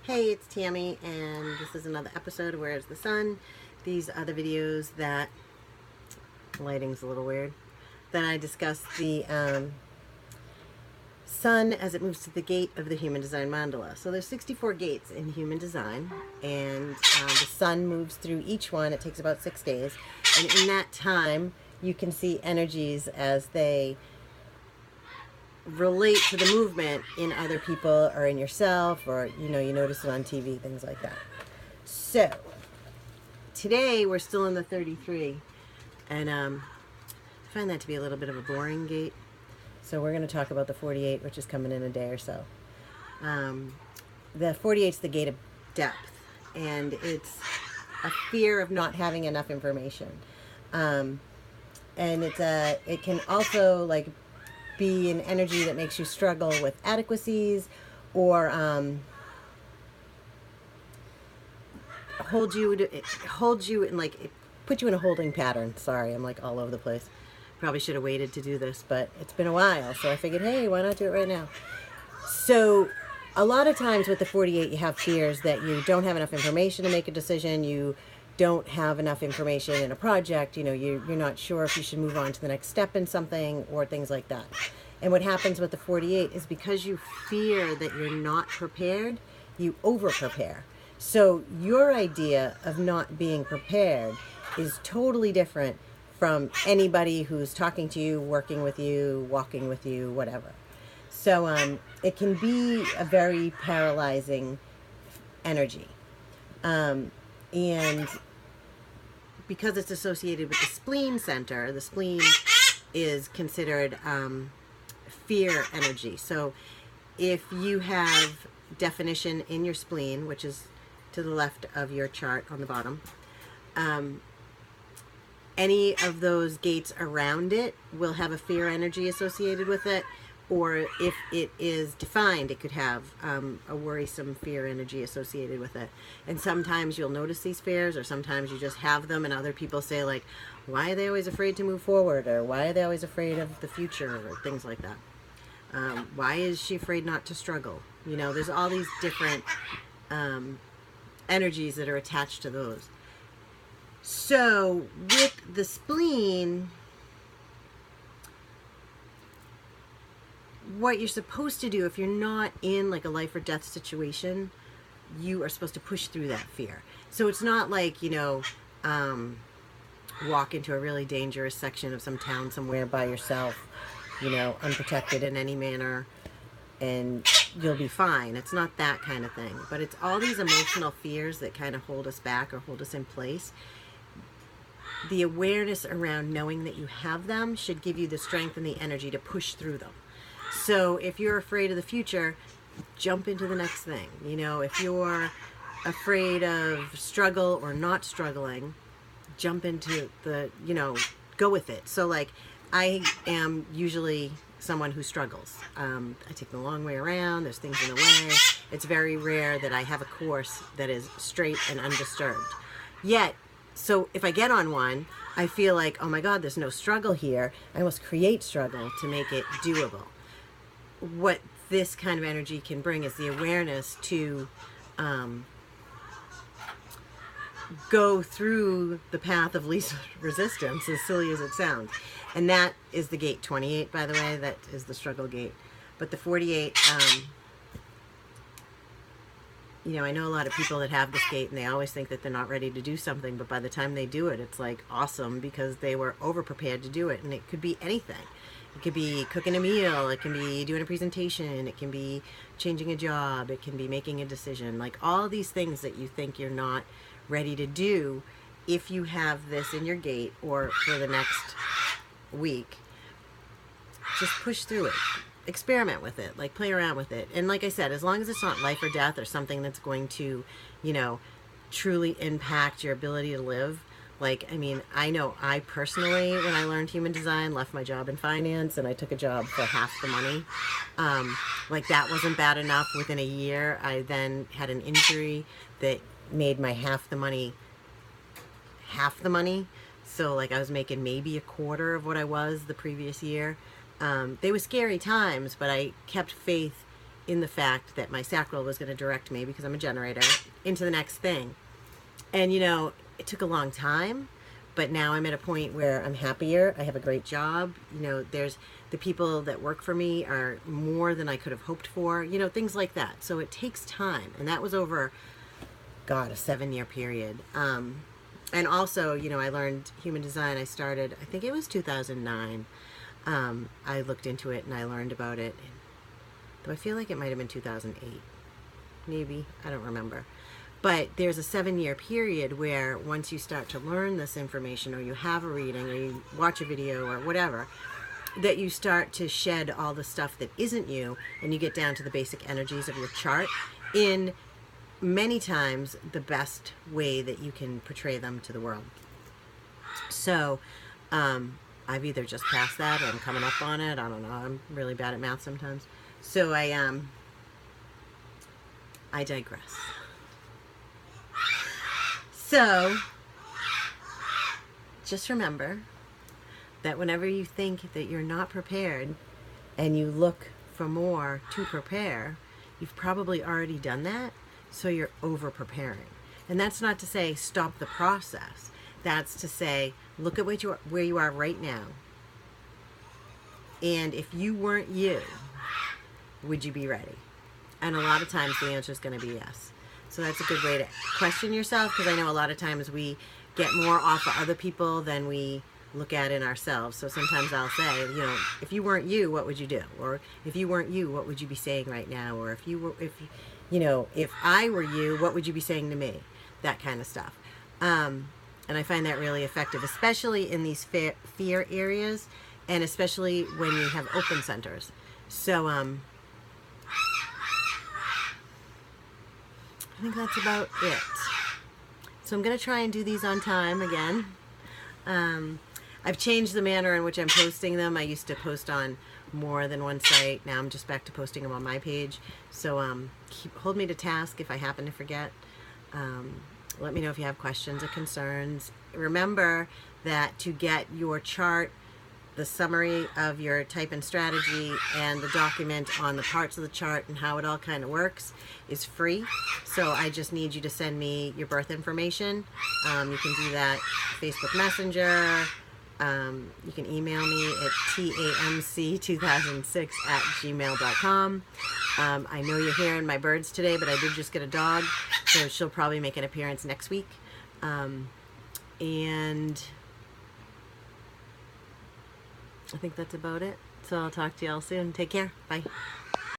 Hey, it's Tammy, and this is another episode of Where's the Sun. These are the videos that, lighting's a little weird, then I discuss the sun as it moves to the gate of the Human Design Mandala. So there's 64 gates in Human Design, and the sun moves through each one. It takes about 6 days, and in that time, you can see energies as they relate to the movement in other people or in yourself, or you notice it on TV, things like that. So today we're still in the 33, and I find that to be a little bit of a boring gate, so we're going to talk about the 48, which is coming in a day or so. The 48 is the gate of depth, and it's a fear of not having enough information, and it can also be an energy that makes you struggle with adequacies, or hold you in put you in a holding pattern. Sorry, I'm all over the place. Probably should have waited to do this, but it's been a while, so I figured, hey, why not do it right now? So a lot of times with the 48, you have fears that you don't have enough information to make a decision. You don't have enough information in a project, you're not sure if you should move on to the next step in something, or things like that. And what happens with the 48 is, because you fear that you're not prepared, you over prepare. So your idea of not being prepared is totally different from anybody who's talking to you, working with you, walking with you, whatever. So it can be a very paralyzing energy. And because it's associated with the spleen center, the spleen is considered fear energy. So if you have definition in your spleen, which is to the left of your chart on the bottom, any of those gates around it will have a fear energy associated with it. Or if it is defined, it could have a worrisome fear energy associated with it. And sometimes you'll notice these fears, or sometimes you just have them, and other people say, why are they always afraid to move forward? Or why are they always afraid of the future? Or things like that. Why is she afraid not to struggle? There's all these different energies that are attached to those. So with the spleen, what you're supposed to do, if you're not in a life or death situation, you are supposed to push through that fear. So it's not walk into a really dangerous section of some town somewhere by yourself, unprotected in any manner, and you'll be fine. It's not that kind of thing. But it's all these emotional fears that kind of hold us back or hold us in place. The awareness around knowing that you have them should give you the strength and the energy to push through them. So if you're afraid of the future, jump into the next thing. If you're afraid of struggle or not struggling, jump into go with it. So I am usually someone who struggles. I take the long way around. There's things in the way. It's very rare that I have a course that is straight and undisturbed. Yet, so if I get on one, I feel oh my God, there's no struggle here. I must create struggle to make it doable. What this kind of energy can bring is the awareness to go through the path of least resistance, as silly as it sounds. And that is the gate 28, by the way. That is the struggle gate. But the 48, I know a lot of people that have this gate, and they always think that they're not ready to do something, but by the time they do it, it's awesome, because they were over prepared to do it. And it could be anything. It could be cooking a meal, it can be doing a presentation, it can be changing a job, it can be making a decision. All these things that you think you're not ready to do, if you have this in your gate or for the next week, just push through it. Experiment with it, play around with it. And like I said, as long as it's not life or death or something that's going to, truly impact your ability to live. I know I personally, when I learned human design, left my job in finance, and I took a job for half the money. That wasn't bad enough. Within a year, I then had an injury that made my half the money. So I was making maybe a quarter of what I was the previous year. They were scary times, but I kept faith in the fact that my sacral was going to direct me, because I'm a generator, into the next thing. And, you know, it took a long time, but now I'm at a point where I'm happier. I have a great job. You know, there's the people that work for me are more than I could have hoped for, you know, things like that. So it takes time. And that was over, God, a 7-year period. And also, you know, I learned human design. I started, I think it was 2009. I looked into it and I learned about it. Though I feel like it might have been 2008. Maybe. I don't remember. But there's a 7-year period where once you start to learn this information, or you have a reading, or you watch a video, or whatever, that you start to shed all the stuff that isn't you, and you get down to the basic energies of your chart in many times the best way that you can portray them to the world. So I've either just passed that or I'm coming up on it. I don't know. I'm really bad at math sometimes. So I digress. So just remember that whenever you think that you're not prepared and you look for more to prepare, you've probably already done that, so you're over preparing. And that's not to say stop the process. That's to say look at where you are right now. And if you weren't you, would you be ready? And a lot of times the answer is going to be yes. So that's a good way to question yourself, because I know a lot of times we get more off of other people than we look at in ourselves. So sometimes I'll say, you know, if you weren't you, what would you do? Or if you weren't you, what would you be saying right now? Or if I were you, what would you be saying to me? That kind of stuff. And I find that really effective, especially in these fear areas, and especially when you have open centers. So I think that's about it. So I'm going to try and do these on time again. I've changed the manner in which I'm posting them. I used to post on more than one site. Now I'm just back to posting them on my page. So hold me to task if I happen to forget. Let me know if you have questions or concerns. Remember that to get your chart, the summary of your type and strategy, and the document on the parts of the chart and how it all kind of works is free. So I just need you to send me your birth information. You can do that Facebook Messenger. You can email me at tamc2006@gmail.com. I know you're hearing my birds today, but I did just get a dog, so she'll probably make an appearance next week. And I think that's about it. So I'll talk to y'all soon. Take care. Bye.